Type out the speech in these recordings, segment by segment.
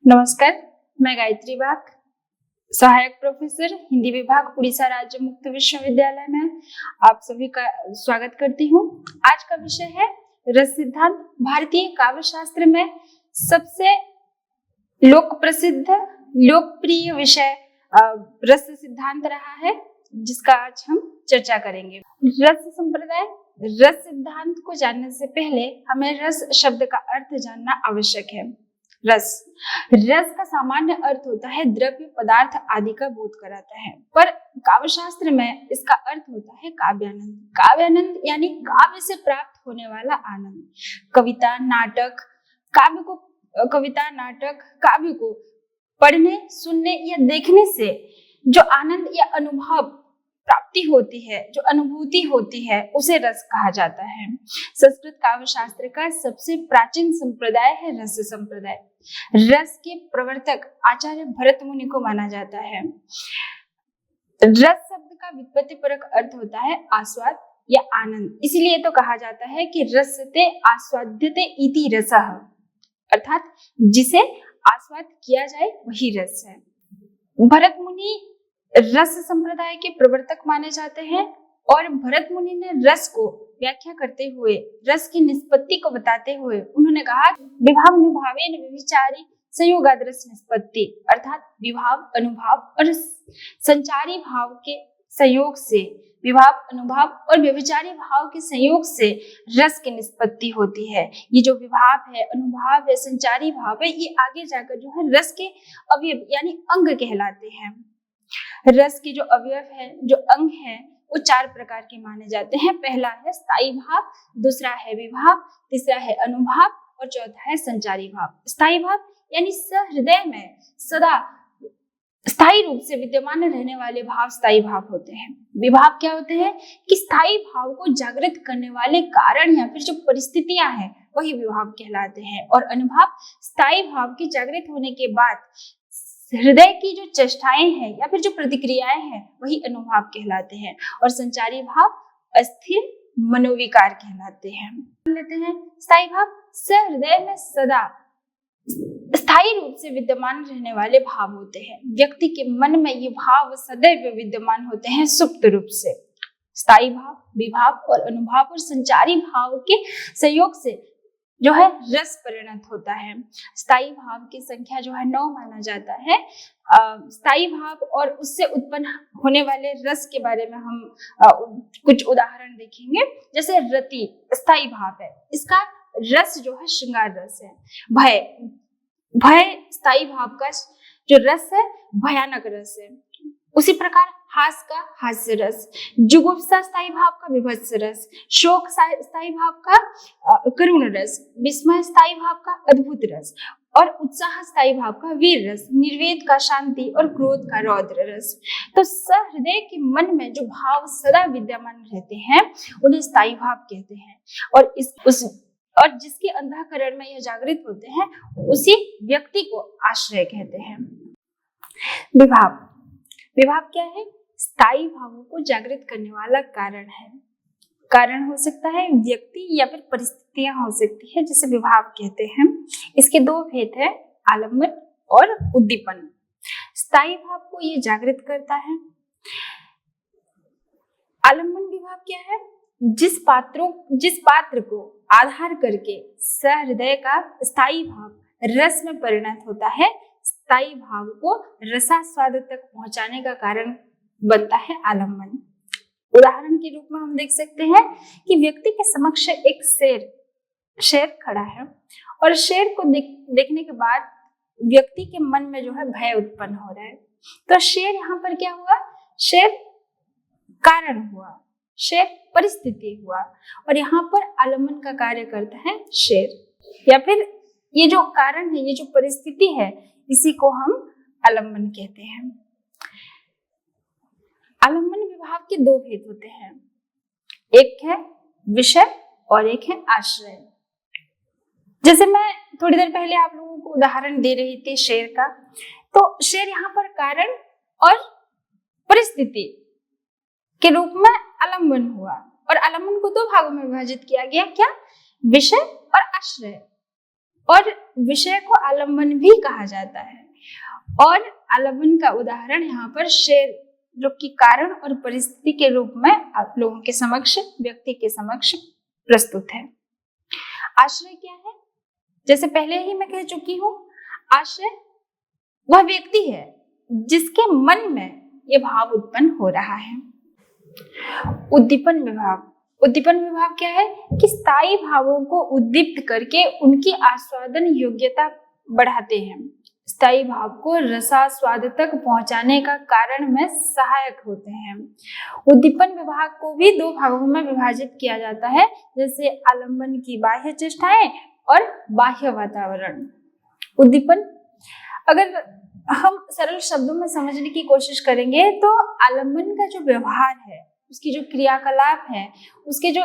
नमस्कार, मैं गायत्री बाग, सहायक प्रोफेसर हिंदी विभाग उड़ीसा राज्य मुक्त विश्वविद्यालय में आप सभी का स्वागत करती हूँ। आज का विषय है रस सिद्धांत। भारतीय काव्य शास्त्र में सबसे लोकप्रिय विषय रस सिद्धांत रहा है, जिसका आज हम चर्चा करेंगे। रस संप्रदाय, रस सिद्धांत को जानने से पहले हमें रस शब्द का अर्थ जानना आवश्यक है। रस का सामान्य अर्थ होता है द्रव्य पदार्थ आदि का बोध कराता है, पर काव्य शास्त्र में इसका अर्थ होता है काव्यानंद। काव्यानंद यानी काव्य से प्राप्त होने वाला आनंद। कविता, नाटक, काव्य को पढ़ने, सुनने या देखने से जो आनंद या अनुभव प्राप्ति होती है, जो अनुभूति होती है, उसे रस कहा जाता है। संस्कृत काव्य शास्त्र का सबसे प्राचीन संप्रदाय है रस संप्रदाय। रस के प्रवर्तक आचार्य भरत मुनि को माना जाता है। रस शब्द का व्युत्पत्ति परक अर्थ होता है आस्वाद या आनंद, इसलिए तो कहा जाता है कि रसते आस्वाद्यते इति रसः, अर्थात जिसे आस्वाद किया जाए वही रस है। भरत मुनि रस संप्रदाय के प्रवर्तक माने जाते हैं और भरत मुनि ने रस को व्याख्या करते हुए, रस की निष्पत्ति को बताते हुए उन्होंने कहा, विभावानुभावेन व्यभिचारी संयोगाद रस निष्पत्ति, अर्थात विभाव, अनुभाव और संचारी भाव के संयोग से, विभाव, अनुभाव और व्यभिचारी भाव के संयोग से रस की निष्पत्ति होती है। ये जो विभाव है, अनुभाव है, संचारी भाव है, ये आगे जाकर जो है रस के अवयव यानी अंग कहलाते हैं। रस के जो अवयव है, जो अंग है, वो 4 प्रकार के माने जाते हैं। पहला है स्थायी भाव, दूसरा है विभाव, तीसरा है अनुभाव और चौथा है संचारी भाव। स्थायी भाव यानी सहृदय में सदा स्थायी रूप से विद्यमान रहने वाले भाव स्थायी भाव होते हैं। विभाव क्या होते हैं कि स्थायी भाव को जागृत करने वाले कारण या फिर जो परिस्थितियां हैं, वही विभाव कहलाते हैं। और अनुभाव स्थायी भाव के जागृत होने के बाद हृदय की जो चेष्टाएं हैं या फिर जो प्रतिक्रियाएं हैं, वही अनुभाव कहलाते हैं। और संचारी भाव अस्थिर मनोविकार कहलाते हैं। लेते हैं स्थायी भाव, सहृदय में सदा स्थायी रूप से विद्यमान रहने वाले भाव होते हैं। व्यक्ति के मन में ये भाव सदैव विद्यमान होते हैं सुप्त रूप से। स्थायी भाव, विभाव और अनुभाव और संचारी भाव के संयोग से जो है रस परिणत होता है। स्थायी भाव की संख्या जो है 9 माना जाता है। स्थायी भाव और उससे उत्पन्न होने वाले रस के बारे में हम कुछ उदाहरण देखेंगे। जैसे रति स्थायी भाव है, इसका रस जो है श्रृंगार रस है। भय स्थायी भाव का जो रस है भयानक रस है। उसी प्रकार हास का हास्य रस, जुगुप्सा स्थायी भाव का विभत्स रस, शोक स्थायी भाव का करुण रस, विस्मय स्थायी भाव का अद्भुत रस और उत्साह स्थायी भाव का वीर रस, निर्वेद का शांति और क्रोध का रौद्र रस। तो सहृदय के मन में जो भाव सदा विद्यमान रहते हैं, उन्हें स्थायी भाव कहते हैं। और जिसके अंतःकरण में यह जागृत होते हैं, उसी व्यक्ति को आश्रय कहते हैं। विभाव क्या है? स्थायी भावों को जागृत करने वाला कारण है। कारण हो सकता है व्यक्ति या फिर परिस्थितियां हो सकती है, जिसे विभाव कहते हैं। इसके 2 भेद है, आलम्बन और उद्दीपन। स्थायी भाव को ये जागृत करता है। आलम्बन विभाव क्या है? जिस पात्र को आधार करके सहृदय का स्थायी भाव रस में परिणत होता है, स्थायी भाव को रसास्वाद तक पहुंचाने का कारण बनता है आलम्बन। उदाहरण के रूप में हम देख सकते हैं कि व्यक्ति के समक्ष एक शेर खड़ा है और शेर को देखने के बाद व्यक्ति के मन में जो है भय उत्पन्न हो रहा है। तो शेर यहाँ पर क्या हुआ? शेर कारण हुआ, शेर परिस्थिति हुआ, और यहाँ पर आलम्बन का कार्य करता है शेर। या फिर ये जो कारण है, ये जो परिस्थिति है, इसी को हम आलम्बन कहते हैं। आलम्बन विभाव के 2 भेद होते हैं, एक है विषय और एक है आश्रय। जैसे मैं थोड़ी देर पहले आप लोगों को उदाहरण दे रही थी शेर का, तो शेर यहाँ पर कारण और परिस्थिति के रूप में आलम्बन हुआ, और आलम्बन को 2 भागों में विभाजित किया गया। क्या? विषय और आश्रय। और विषय को आलम्बन भी कहा जाता है। और आलम्बन का उदाहरण यहाँ पर शेर, जो कि कारण और परिस्थिति के रूप में आप लोगों के समक्ष, व्यक्ति के समक्ष प्रस्तुत है। आश्रय क्या है? जैसे पहले ही मैं कह चुकी हूँ, आश्रय वह व्यक्ति है जिसके मन में ये भाव उत्पन्न हो रहा है। उद्दीपन विभाव, उद्दीपन विभाव क्या है कि स्थायी भावों को उद्दीप्त करके उनकी आस्वादन योग्यता बढ़ाते हैं, स्थायी भाव को रसास्वाद तक पहुंचाने का कारण में सहायक होते हैं। उद्दीपन विभाग को भी दो भागों में विभाजित किया जाता है, जैसे आलंबन की बाह्य चेष्टाएं और बाह्य वातावरण। उद्दीपन, अगर हम सरल शब्दों में समझने की कोशिश करेंगे तो आलंबन का जो व्यवहार है, उसकी जो क्रियाकलाप है, उसके जो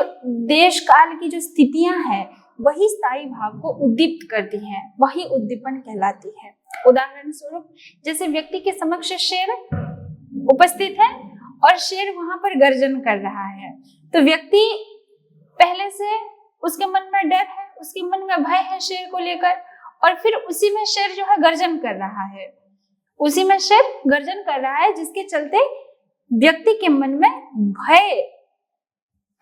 देश काल की जो स्थितियां हैं, वही स्थायी भाव को उद्दीप्त करती हैं, वही उद्दीपन कहलाती है। उदाहरण स्वरूप, जैसे व्यक्ति के समक्ष शेर उपस्थित है और शेर वहां पर गर्जन कर रहा है, तो व्यक्ति पहले से उसके मन में डर है, उसके मन में भय है शेर को लेकर, और फिर उसी में शेर जो है गर्जन कर रहा है, उसी में शेर गर्जन कर रहा है, जिसके चलते व्यक्ति के मन में भय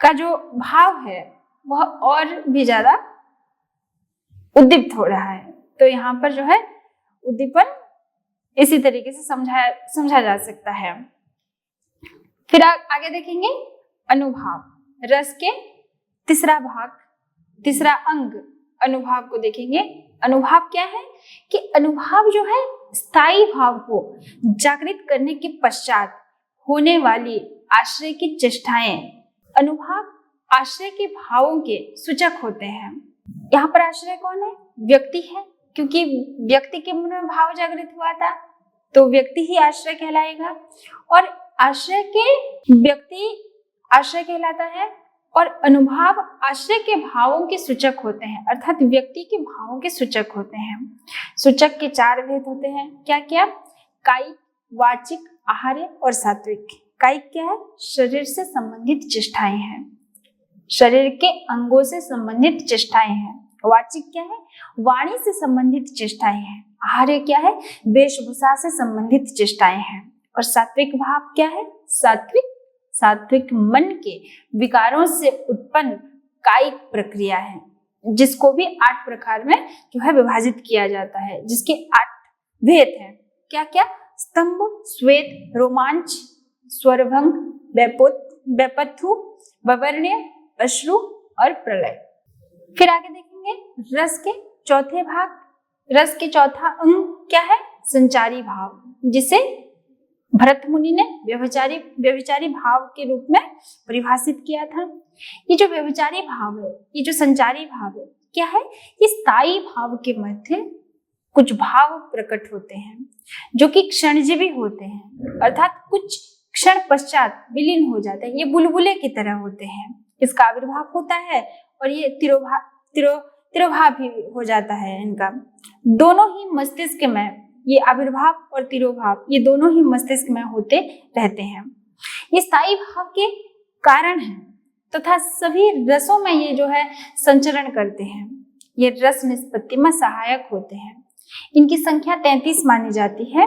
का जो भाव है वह और भी ज्यादा उद्दीप्त हो रहा है। तो यहाँ पर जो है उद्दीपन इसी तरीके से समझा जा सकता है। फिर आगे देखेंगे अनुभाव, रस के तीसरा भाग, तीसरा अंग अनुभाव को देखेंगे। अनुभाव क्या है कि अनुभाव जो है स्थायी भाव को जागृत करने के पश्चात होने वाली आश्रय की चेष्टाएं। अनुभाव आश्रय के भावों के सूचक होते हैं। यहाँ पर आश्रय कौन है? व्यक्ति है, क्योंकि व्यक्ति के मन में भाव जागृत हुआ था तो व्यक्ति ही आश्रय कहलाएगा। और आश्रय के व्यक्ति आश्रय कहलाता है और अनुभाव आश्रय के भावों के सूचक होते हैं, अर्थात व्यक्ति के भावों के सूचक होते हैं। सूचक के चार भेद होते हैं। क्या क्या? कायिक, वाचिक, आहार्य और सात्विक। कायिक क्या है? शरीर से संबंधित चेष्टाएं हैं, शरीर के अंगों से संबंधित चेष्टाएं हैं। वाचिक क्या है? वाणी से संबंधित चेष्टाएं हैं। आहार्य क्या है? वेशभूषा से संबंधित चेष्टाएं हैं। और सात्विक भाव क्या है? सात्विक मन के विकारों से उत्पन्न कायिक प्रक्रिया है, जिसको भी 8 प्रकार में जो है विभाजित किया जाता है, जिसके 8 भेद हैं। क्या क्या? स्तंभ, श्वेत, रोमांच, स्वरभंग, बेपथु, बवर्ण्य, अश्रु और प्रलय। फिर आगे देखेंगे रस के चौथे भाग। रस के चौथा अंग क्या है? संचारी भाव, जिसे भरत मुनि ने व्यभिचारी भाव के रूप में परिभाषित किया था। ये जो व्यभिचारी भाव है, ये जो संचारी भाव है, क्या है? ये स्थायी भाव के मध्य कुछ भाव प्रकट होते हैं जो कि क्षणजीवी होते हैं, अर्थात कुछ क्षण पश्चात विलीन हो जाते हैं। ये बुलबुले की तरह होते हैं, इसका आविर्भाव होता है और ये तिरोभाव भी हो जाता है इनका। दोनों ही मस्तिष्क में, ये आविर्भाव और तिरोभाव, ये दोनों ही मस्तिष्क में होते रहते हैं। ये स्थायी भाव के कारण है तथा सभी रसों में ये जो है संचरण करते हैं। ये रस निष्पत्ति में सहायक होते हैं। इनकी संख्या 33 मानी जाती है।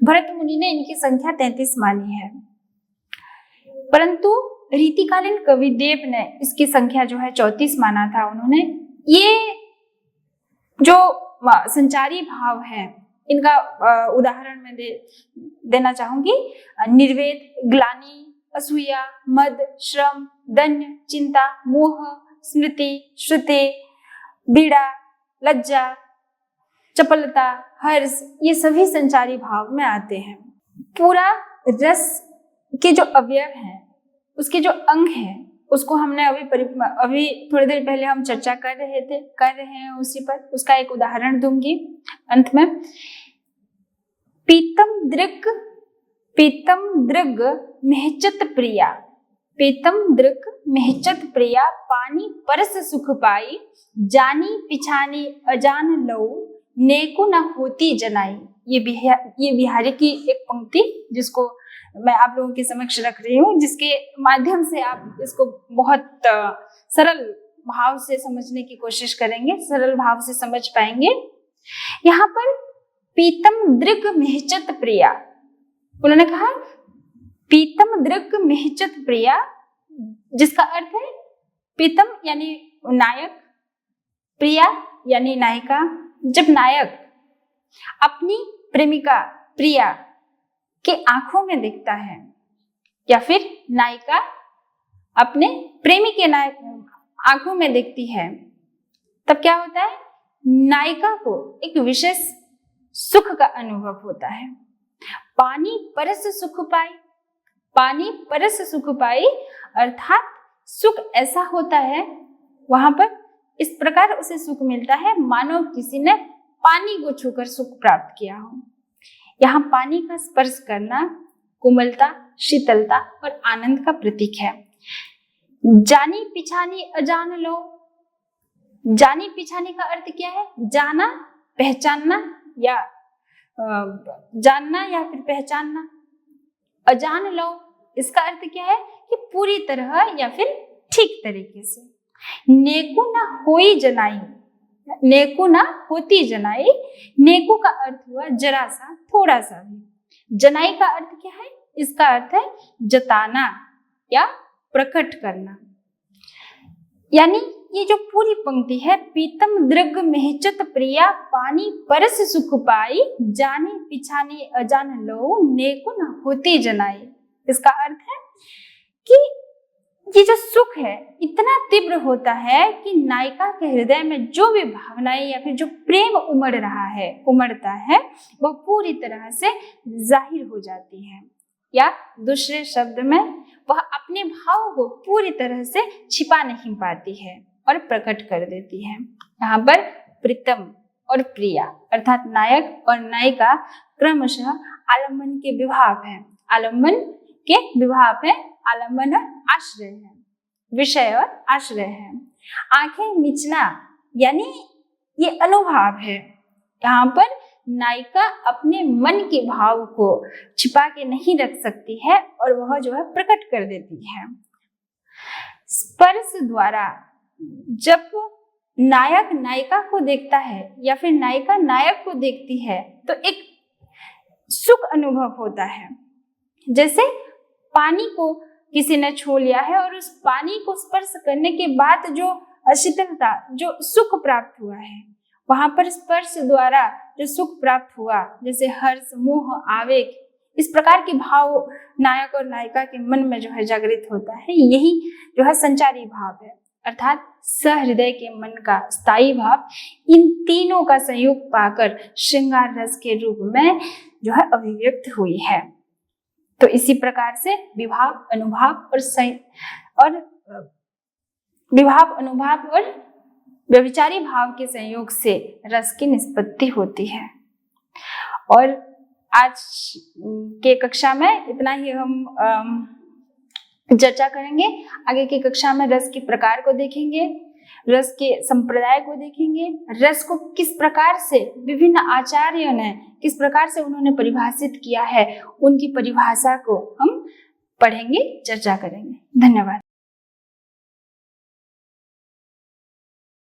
भरत मुनि ने इनकी संख्या 33 मानी है, परंतु रीतिकालीन कविदेव ने इसकी संख्या जो है 34 माना था। उन्होंने ये जो संचारी भाव है, इनका उदाहरण मैं देना चाहूंगी। निर्वेद, ग्लानि, असूया, मद, श्रम, दन्य, चिंता, मोह, स्मृति, श्रुति, बीड़ा, लज्जा, चपलता, हर्ष, ये सभी संचारी भाव में आते हैं। पूरा रस के जो अवयव हैं, उसके जो अंग हैं, उसको हमने अभी थोड़ी देर पहले हम चर्चा कर रहे हैं उसी पर। उसका एक उदाहरण दूंगी अंत में। पीतम दृग महचत प्रिया, पीतम दृग महचत प्रिया, पानी परस सुख पाई, जानी पिछानी अजान लऊ, नेको न होती जनाई। ये बिहारी की एक पंक्ति जिसको मैं आप लोगों के समक्ष रख रही हूँ, जिसके माध्यम से आप इसको बहुत सरल भाव से समझने की कोशिश करेंगे, सरल भाव से समझ पाएंगे। यहाँ पर पीतम दृग महचत प्रिया, उन्होंने कहा पीतम दृग महचत प्रिया, जिसका अर्थ है पीतम यानी नायक, प्रिया यानी नायिका। जब नायक अपनी प्रेमिका प्रिया के आंखों में देखता है या फिर नायिका अपने प्रेमी के आंखों में देखती है, तब क्या होता है, नायिका को एक विशेष सुख का अनुभव होता है। पानी परस सुख पाई, पानी परस सुख पाई अर्थात सुख ऐसा होता है, वहां पर इस प्रकार उसे सुख मिलता है मानो किसी ने पानी को छूकर सुख प्राप्त किया हो। यहाँ पानी का स्पर्श करना कोमलता, शीतलता और आनंद का प्रतीक है। जानी पिछानी अजान लो, जानी पिछानी का अर्थ क्या है, जाना, पहचानना या जानना या फिर पहचानना। अजान लो इसका अर्थ क्या है कि पूरी तरह या फिर ठीक तरीके से। नेकु ना होई जनाई, नेकु ना होती जनाई, नेकु का अर्थ हुआ जरा सा, थोड़ा सा भी। जनाई का अर्थ क्या है, इसका अर्थ है जताना या प्रकट करना। यानी ये जो पूरी पंक्ति है, पीतम दृग महचत प्रिया, पानी परस सुख पाई, जाने पिछाने अजान लो, नेको न होती जनाई। इसका अर्थ है कि ये जो सुख है इतना तीव्र होता है कि नायिका के हृदय में जो भी भावनाएं या फिर जो प्रेम उमड़ता है वह पूरी तरह से जाहिर हो जाती है, या दूसरे शब्द में वह अपने भाव को पूरी तरह से छिपा नहीं पाती है और प्रकट कर देती है। यहाँ पर प्रीतम और प्रिया अर्थात नायक और नायिका क्रमशः आलम्बन के विभाव है, आलम्बन के विभाव है, आलम्बन आश्रय है, विषय और आश्रय है। आंखें मिचना यानी ये अनुभाव है। यहाँ पर नायिका अपने मन के भाव को छिपा के नहीं रख सकती है और वह जो है प्रकट कर देती है। स्पर्श द्वारा जब नायक नायिका को देखता है या फिर नायिका नायक को देखती है तो एक सुख अनुभव होता है। जैसे पानी को किसी ने छू लिया है और उस पानी को स्पर्श करने के बाद जो शीतलता, जो सुख प्राप्त हुआ है, वहां पर स्पर्श द्वारा जो सुख प्राप्त हुआ, जैसे हर्ष, मोह, आवेग, इस प्रकार के भाव नायक और नायिका के मन में जो है जागृत होता है, यही जो है संचारी भाव है, अर्थात सहृदय के मन का स्थायी भाव। इन तीनों का संयोग पाकर श्रृंगार रस के रूप में जो है अभिव्यक्त हुई है। तो इसी प्रकार से विभाव, अनुभाव और व्यभिचारी भाव के संयोग से रस की निष्पत्ति होती है। और आज के कक्षा में इतना ही हम चर्चा करेंगे। आगे की कक्षा में रस के प्रकार को देखेंगे, रस के संप्रदाय को देखेंगे, रस को किस प्रकार से विभिन्न आचार्यों ने किस प्रकार से उन्होंने परिभाषित किया है, उनकी परिभाषा को हम पढ़ेंगे, चर्चा करेंगे। धन्यवाद।